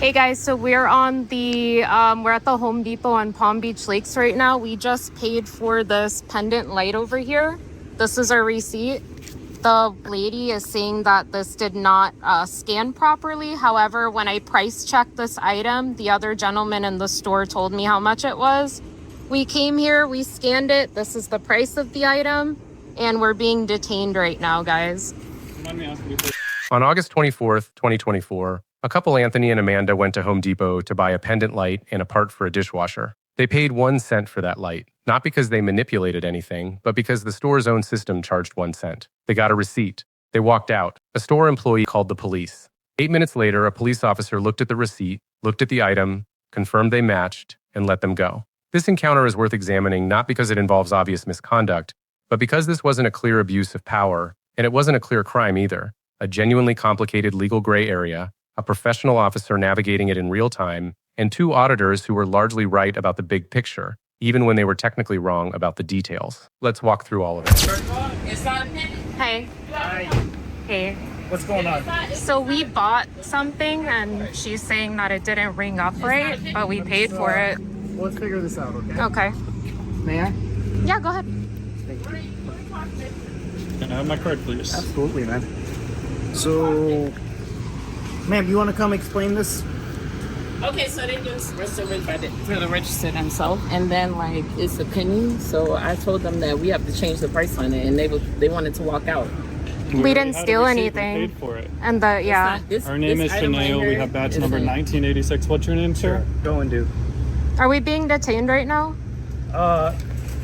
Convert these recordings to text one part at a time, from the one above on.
Hey guys, so we're on the we're at the Home Depot on Palm Beach Lakes right now. We just paid for this pendant light over here. This is our receipt. The lady is saying that this did not scan properly. However, when I price checked this item, the other gentleman in the store told me how much it was. We came here, we scanned it. This is the price of the item, and we're being detained right now, guys. On August 24th, 2024, a couple, Anthony and Amanda, went to Home Depot to buy a pendant light and a part for a dishwasher. They paid 1 cent for that light, not because they manipulated anything, but because the store's own system charged 1 cent. They got a receipt. They walked out. A store employee called the police. 8 minutes later, a police officer looked at the receipt, looked at the item, confirmed they matched, and let them go. This encounter is worth examining not because it involves obvious misconduct, but because this wasn't a clear abuse of power, and it wasn't a clear crime either. A genuinely complicated legal gray area, a professional officer navigating it in real time, and two auditors who were largely right about the big picture, even when they were technically wrong about the details. Let's walk through all of it. Hey. Hi. Hey. What's going on? So we bought something and she's saying that it didn't ring up right, but we paid for it. Let's figure this out, okay? Okay. May I? Yeah, go ahead. Thank you. Can I have my card, please? Absolutely, man. So, ma'am, you want to come explain this? Okay, so they just registered to the register themselves, and then like it's a penny. So I told them that we have to change the price on it, and they wanted to walk out. We didn't had a steal receipt and anything. paid for it. And the, yeah. Our name is Shanae. We have badge number 1986. What's your name, sir? Go and do. Are we being detained right now?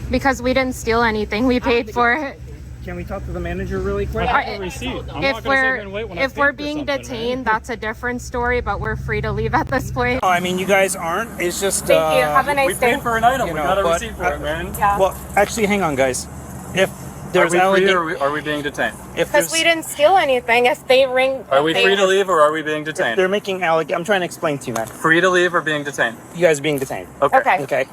Because we didn't steal anything. We paid for it. Can we talk to the manager really quick? I have a receipt. I'm not gonna sit here and wait when I If pay we're for being something, detained, man. that's a different story, but we're free to leave at this point. Oh, I mean, you guys aren't. It's just. Thank you. Have a We nice day. paid for an item. You We know, got a but receipt for it, man. Yeah. Well, actually, hang on, guys. If Are there's we free or allegations, are we being detained? Because we didn't steal anything. If they ring... Are we free to leave or are we being detained? they're making allegations. I'm trying to explain to you, man. Free to leave or being detained? You guys are being detained. Okay. Okay.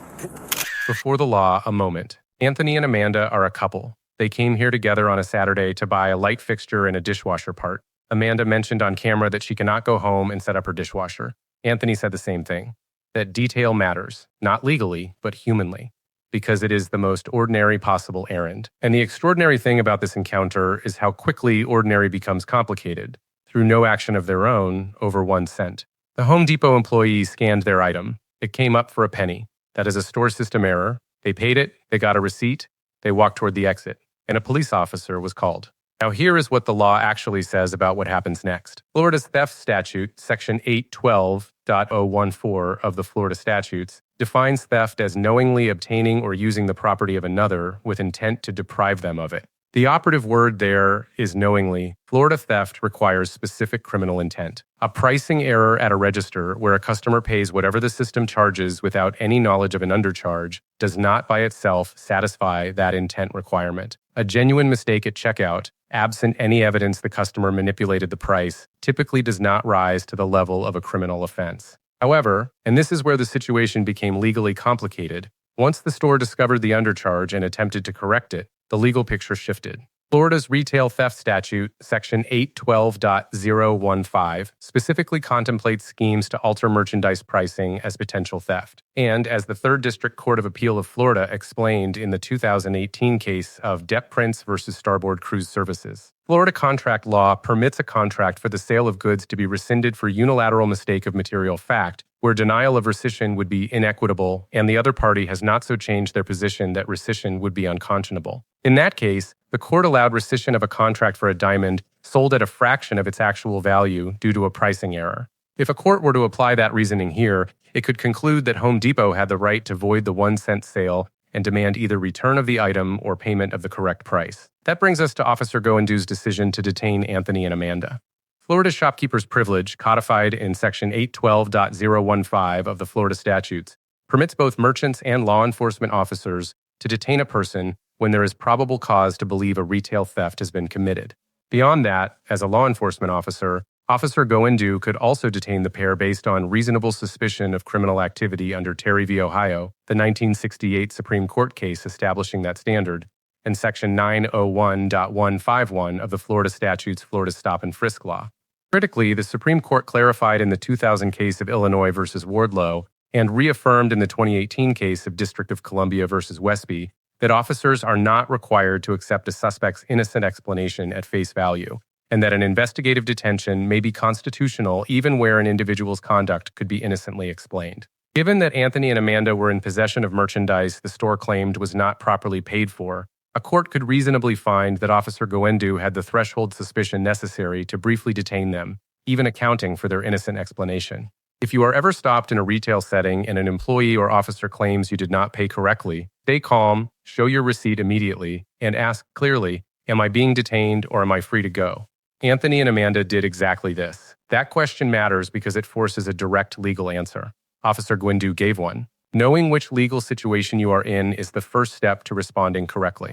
Before the law, a moment. Anthony and Amanda are a couple. They came here together on a Saturday to buy a light fixture and a dishwasher part. Amanda mentioned on camera that she cannot go home and set up her dishwasher. Anthony said the same thing, that detail matters, not legally, but humanly, because it is the most ordinary possible errand. And the extraordinary thing about this encounter is how quickly ordinary becomes complicated, through no action of their own, over 1 cent. The Home Depot employee scanned their item. It came up for a penny. That is a store system error. They paid it, they got a receipt, they walked toward the exit, and a police officer was called. Now here is what the law actually says about what happens next. Florida's theft statute, section 812.014 of the Florida Statutes, defines theft as knowingly obtaining or using the property of another with intent to deprive them of it. The operative word there is knowingly. Florida theft requires specific criminal intent. A pricing error at a register where a customer pays whatever the system charges without any knowledge of an undercharge does not by itself satisfy that intent requirement. A genuine mistake at checkout, absent any evidence the customer manipulated the price, typically does not rise to the level of a criminal offense. However, and this is where the situation became legally complicated, once the store discovered the undercharge and attempted to correct it, the legal picture shifted. Florida's retail theft statute, section 812.015, specifically contemplates schemes to alter merchandise pricing as potential theft. And as the 3rd District Court of Appeal of Florida explained in the 2018 case of Depp Prince versus Starboard Cruise Services, Florida contract law permits a contract for the sale of goods to be rescinded for unilateral mistake of material fact, where denial of rescission would be inequitable and the other party has not so changed their position that rescission would be unconscionable. In that case, the court allowed rescission of a contract for a diamond sold at a fraction of its actual value due to a pricing error. If a court were to apply that reasoning here, it could conclude that Home Depot had the right to void the 1 cent sale and demand either return of the item or payment of the correct price. That brings us to Officer Goendu's decision to detain Anthony and Amanda. Florida's shopkeeper's privilege, codified in section 812.015 of the Florida Statutes, permits both merchants and law enforcement officers to detain a person when there is probable cause to believe a retail theft has been committed. Beyond that, as a law enforcement officer, Officer Goendu could also detain the pair based on reasonable suspicion of criminal activity under Terry v. Ohio, the 1968 Supreme Court case establishing that standard, and Section 901.151 of the Florida Statute's Florida Stop and Frisk Law. Critically, the Supreme Court clarified in the 2000 case of Illinois versus Wardlow and reaffirmed in the 2018 case of District of Columbia versus Wesby that officers are not required to accept a suspect's innocent explanation at face value, and that an investigative detention may be constitutional even where an individual's conduct could be innocently explained. Given that Anthony and Amanda were in possession of merchandise the store claimed was not properly paid for, a court could reasonably find that Officer Goendu had the threshold suspicion necessary to briefly detain them, even accounting for their innocent explanation. If you are ever stopped in a retail setting and an employee or officer claims you did not pay correctly, stay calm, show your receipt immediately, and ask clearly, am I being detained or am I free to go? Anthony and Amanda did exactly this. That question matters because it forces a direct legal answer. Officer Goendu gave one. Knowing which legal situation you are in is the first step to responding correctly.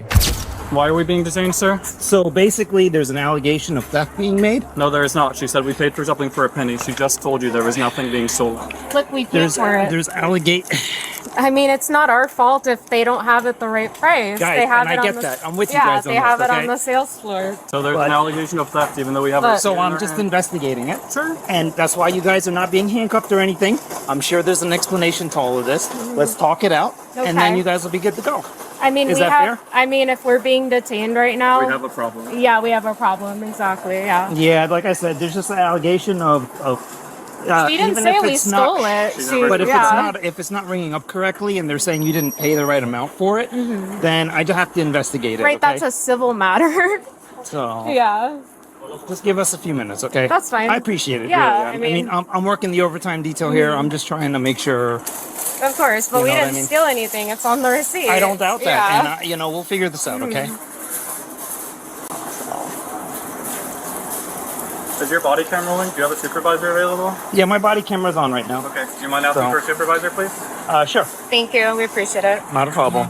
Why are we being detained, sir? So basically, there's an allegation of theft being made. No, there is not. She said we paid for something for a penny. She just told you there was nothing being stolen. Look, we paid for it. There's I mean, it's not our fault if they don't have it the right price. Guys, they have and it I on get the, that. I'm with you yeah, guys on they have this, it okay? on the sales floor. So there's But- an allegation of theft, even though we have But- a So receipt in I'm our just hand. investigating it. Sure. And that's why you guys are not being handcuffed or anything. I'm sure there's an explanation to all of this. Let's talk it out, and then Okay. you guys will be good to go. I mean, Is we that have. fair? I mean, if we're being detained right now, We have a problem. yeah, we have a problem. Exactly. Yeah. Yeah, like I said, there's just an allegation of She didn't even say if we it's stole not, it. But yeah. if it's not ringing up correctly, and they're saying you didn't pay the right amount for it, then I just have to investigate it. Right, okay? that's a civil matter. So Yeah. just give us a few minutes, okay? That's fine. I appreciate it. Yeah, really. I mean- I'm working the overtime detail here. I'm just trying to make sure. Of course, but You we know what I didn't mean? steal anything. It's on the receipt. I don't doubt that, Yeah. and we'll figure this out, okay? Is your body cam rolling? Do you have a supervisor available? Yeah, my body camera's on right now. Okay. Do you mind asking So- for a supervisor, please? Sure, Thank you. We appreciate it. not a problem.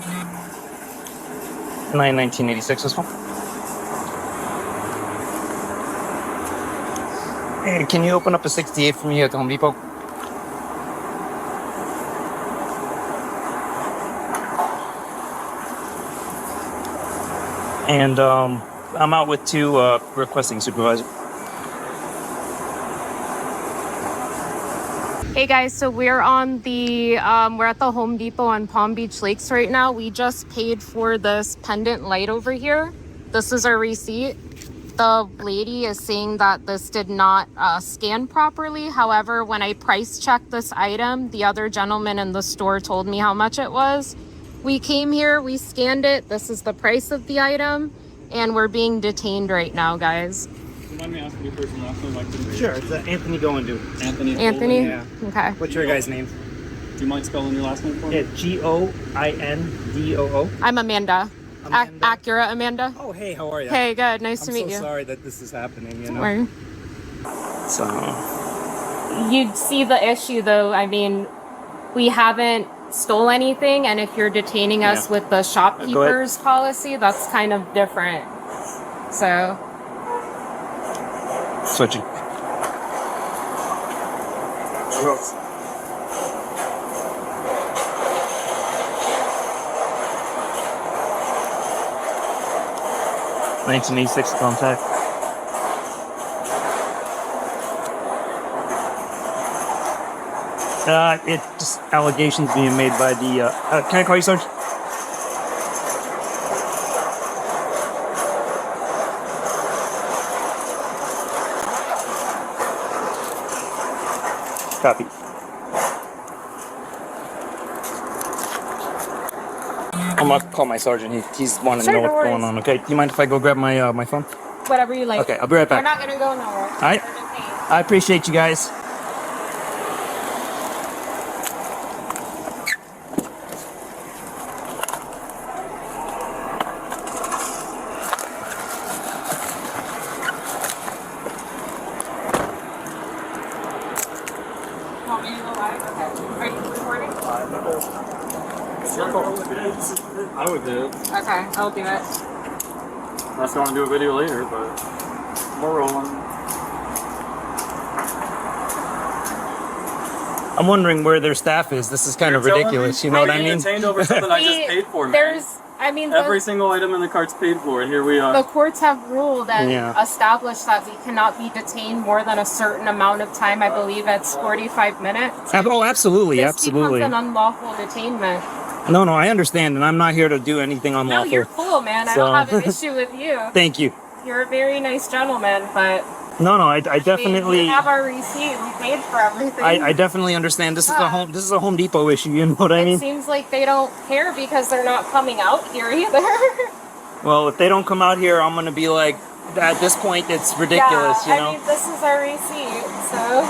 1986 this one. Hey, can you open up a 68 for me at Home Depot? And I'm out with two requesting supervisor. Hey guys, so we're on the we're at the Home Depot on Palm Beach Lakes right now. We just paid for this pendant light over here. This is our receipt. The lady is saying that this did not scan properly. However, when I price checked this item, the other gentleman in the store told me how much it was. We came here, we scanned it. This is the price of the item, and we're being detained right now, guys. Do you mind me asking your first and last name? I can read. Sure, it's Anthony Goendu. Anthony. Anthony? Yeah. Okay. What's your guy's name? Do you mind spelling your last name for me? Yeah, Goindoo. I'm Amanda. Amanda? Acura Amanda. Oh, hey, how are you? Hey, good. Nice to I'm meet so you. sorry that this is happening, you Don't know. worry. So, You'd see the issue though. I mean, we haven't stole anything, and if you're detaining us Yeah. with the shopkeepers policy, that's kind of different. So switching. (1986) contact. It just allegations being made by the. Can I call you Sergeant? Copy. I'm gonna call my sergeant. He's wanting to Sure, know no what's worries. going on. Okay. Do you mind if I go grab my my phone? whatever you like. Okay, I'll be right We're back. not gonna go nowhere. All right. We're detained. I appreciate you guys. Want me to go live? Okay. Are you recording? I would do it. Okay, I'll do it. Unless you want to do a video later, but we're rolling. I'm wondering where their staff is. This is kind of ridiculous. You know what I mean? Detained over something I just paid for, man. I mean, Every single item in the cart's paid for, and here we are. the courts have ruled and Yeah. established that we cannot be detained more than a certain amount of time. I believe it's 45 minutes. Oh, absolutely, This absolutely. becomes an unlawful detainment. No, I understand, and I'm not here to do anything No, unlawful. you're cool, man. I So- don't have an issue with you. Thank you. You're a very nice gentleman, but No, I definitely. we have our receipt. We paid for everything. I definitely understand. This is a Home Depot issue. You know what I It mean? seems like they don't care because they're not coming out here either. Well, if they don't come out here, I'm gonna be like, at this point, it's ridiculous. yeah, You know? I mean, this is our receipt, so.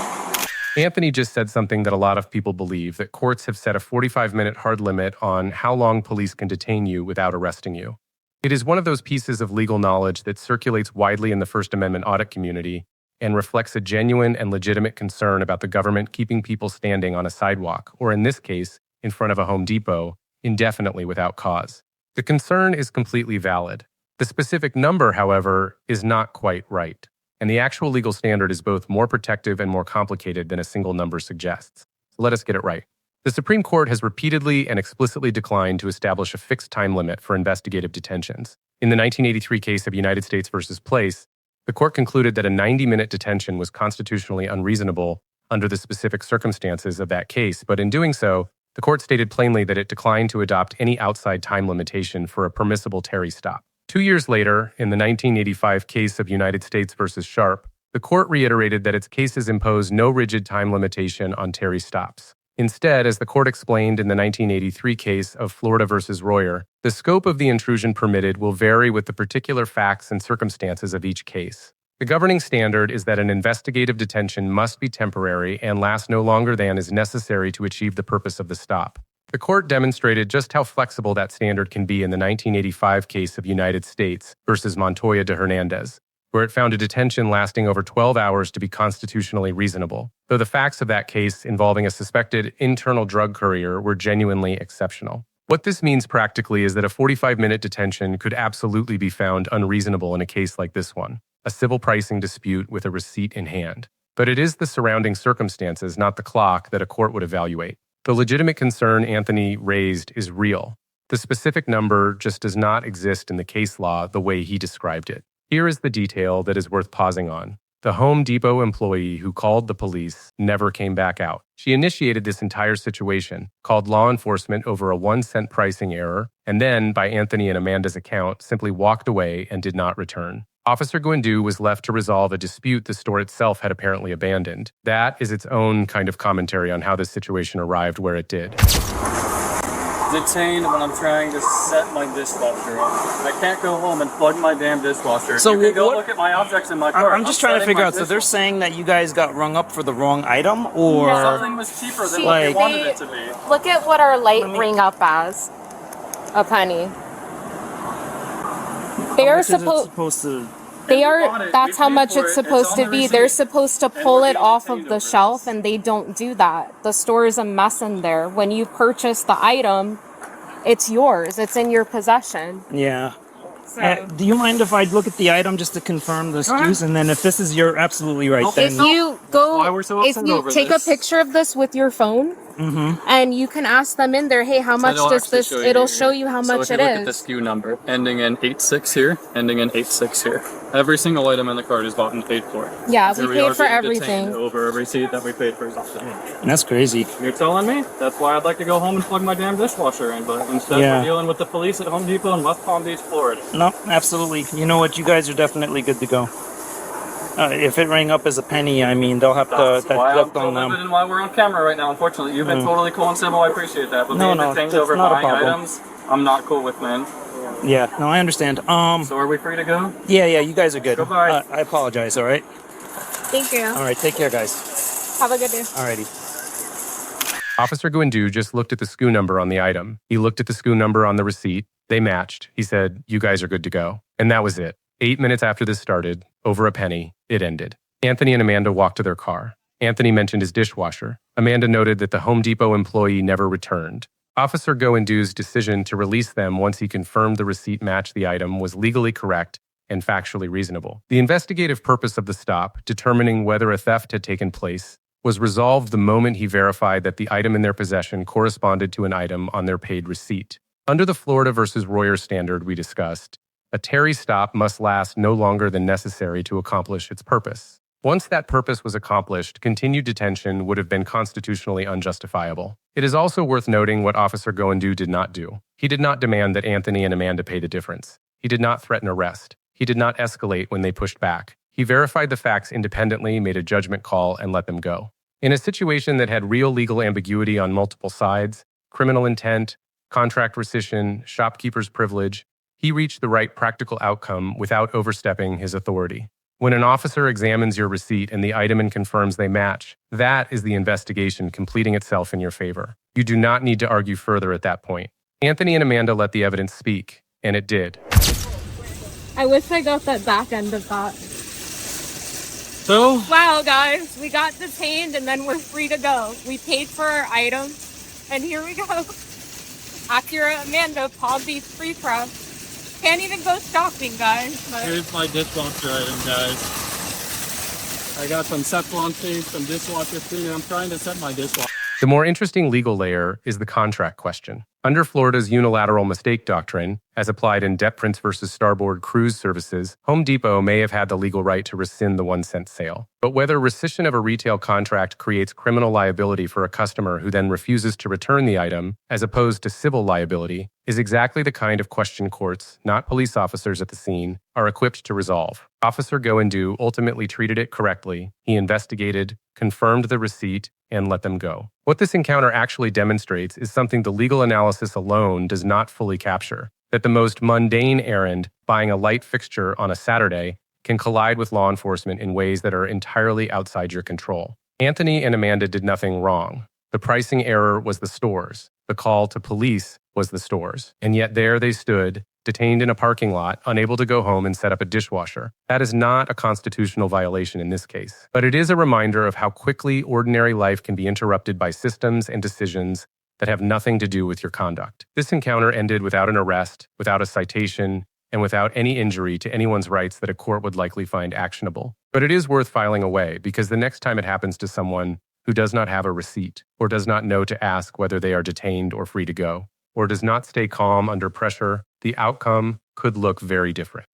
Anthony just said something that a lot of people believe, that courts have set a 45-minute hard limit on how long police can detain you without arresting you. It is one of those pieces of legal knowledge that circulates widely in the First Amendment audit community and reflects a genuine and legitimate concern about the government keeping people standing on a sidewalk, or in this case, in front of a Home Depot, indefinitely without cause. The concern is completely valid. The specific number, however, is not quite right, and the actual legal standard is both more protective and more complicated than a single number suggests. So let us get it right. The Supreme Court has repeatedly and explicitly declined to establish a fixed time limit for investigative detentions. In the 1983 case of United States versus Place, the court concluded that a 90-minute detention was constitutionally unreasonable under the specific circumstances of that case, but in doing so, the court stated plainly that it declined to adopt any outside time limitation for a permissible Terry stop. 2 years later, in the 1985 case of United States versus Sharp, the court reiterated that its cases impose no rigid time limitation on Terry stops. Instead, as the court explained in the 1983 case of Florida versus Royer, the scope of the intrusion permitted will vary with the particular facts and circumstances of each case. The governing standard is that an investigative detention must be temporary and last no longer than is necessary to achieve the purpose of the stop. The court demonstrated just how flexible that standard can be in the 1985 case of United States versus Montoya de Hernandez, where it found a detention lasting over 12 hours to be constitutionally reasonable, though the facts of that case involving a suspected internal drug courier were genuinely exceptional. What this means practically is that a 45-minute detention could absolutely be found unreasonable in a case like this one, a civil pricing dispute with a receipt in hand. But it is the surrounding circumstances, not the clock, that a court would evaluate. The legitimate concern Anthony raised is real. The specific number just does not exist in the case law the way he described it. Here is the detail that is worth pausing on. The Home Depot employee who called the police never came back out. She initiated this entire situation, called law enforcement over a 1-cent pricing error, and then, by Anthony and Amanda's account, simply walked away and did not return. Officer Guindu was left to resolve a dispute the store itself had apparently abandoned. That is its own kind of commentary on how this situation arrived where it did. Detained when I'm trying to set my dishwasher up. I can't go home and plug my damn dishwasher. So you can go what- look at my objects in my car. I'm just trying to setting figure my out. So they're dishwasher. saying that you guys got rung up for the wrong item, or Something was cheaper than See, what they like- wanted it to be. Look at what our light ring up as. A penny. They How are much is it supposed. supposed to? They We are. bought it. That's We how paid much for it's it. It's supposed on to the be. They're receipt. supposed to And pull we're it being off detained of the over shelf, this. and they don't do that. The store is a mess in there. When you purchase the item, it's yours. It's in your possession. Yeah. So. Do you mind if I look at the item just to confirm the SKUs? And then if this is, you're absolutely right. Okay, Then If you go, why we're so if upset you over take this. a picture of this with your phone, and you can ask them in there, hey, how much It'll does actually this? show you It'll here. show you how So much if it you look at the is. SKU number, ending in 86 here, ending in 86 here. Every single item in the cart is bought and paid for. Yeah, So we are paid for being everything. detained over a receipt that we paid for something. that's crazy. You're telling me? That's why I'd like to go home and plug my damn dishwasher in, but instead Yeah. we're dealing with the police at Home Depot in West Palm Beach, Florida. No, absolutely. You know what? You guys are definitely good to go. If it rang up as a penny, I mean, they'll have to. That's why I'm That's so on them. livid and why we're on camera right now, unfortunately. You've been totally cool and civil, I appreciate that, but No, being no, detained that's over not a buying problem. items, I'm not cool with, man. Yeah, no, I understand. So are we free to go? Yeah, you guys are good. Goodbye. I apologize. All right. Thank you. All right. Take care, guys. Have a good day. Alrighty. Officer Guindu just looked at the SKU number on the item. He looked at the SKU number on the receipt. They matched. He said, you guys are good to go. And that was it. 8 minutes after this started, over a penny, it ended. Anthony and Amanda walked to their car. Anthony mentioned his dishwasher. Amanda noted that the Home Depot employee never returned. Officer Guindu's decision to release them once he confirmed the receipt matched the item was legally correct and factually reasonable. The investigative purpose of the stop, determining whether a theft had taken place, was resolved the moment he verified that the item in their possession corresponded to an item on their paid receipt. Under the Florida versus Royer standard we discussed, a Terry stop must last no longer than necessary to accomplish its purpose. Once that purpose was accomplished, continued detention would have been constitutionally unjustifiable. It is also worth noting what Officer Goendu did not do. He did not demand that Anthony and Amanda pay the difference. He did not threaten arrest. He did not escalate when they pushed back. He verified the facts independently, made a judgment call, and let them go. In a situation that had real legal ambiguity on multiple sides, criminal intent, contract rescission, shopkeeper's privilege, he reached the right practical outcome without overstepping his authority. When an officer examines your receipt and the item and confirms they match, that is the investigation completing itself in your favor. You do not need to argue further at that point. Anthony and Amanda let the evidence speak, and it did. I wish I got that back end of that. So, Wow, guys, we got detained and then we're free to go. We paid for our items, and here we go. Acura Amanda, Palm Beach Free Press. Can't even go shopping, guys. But here's my dishwasher item, guys. I got some Teflon tape, some dishwasher cleaner. I'm trying to set my dishwasher. The more interesting legal layer is the contract question. Under Florida's unilateral mistake doctrine, as applied in Debt Prince versus Starboard Cruise Services, Home Depot may have had the legal right to rescind the 1-cent sale. But whether rescission of a retail contract creates criminal liability for a customer who then refuses to return the item, as opposed to civil liability, is exactly the kind of question courts, not police officers at the scene, are equipped to resolve. Officer Goendu ultimately treated it correctly. He investigated, confirmed the receipt, and let them go. What this encounter actually demonstrates is something the legal analysis alone does not fully capture, that the most mundane errand, buying a light fixture on a Saturday, can collide with law enforcement in ways that are entirely outside your control. Anthony and Amanda did nothing wrong. The pricing error was the store's. The call to police was the store's. And yet there they stood, detained in a parking lot, unable to go home and set up a dishwasher. That is not a constitutional violation in this case. But it is a reminder of how quickly ordinary life can be interrupted by systems and decisions that have nothing to do with your conduct. This encounter ended without an arrest, without a citation, and without any injury to anyone's rights that a court would likely find actionable. But it is worth filing away, because the next time it happens to someone who does not have a receipt, or does not know to ask whether they are detained or free to go, or does not stay calm under pressure, the outcome could look very different.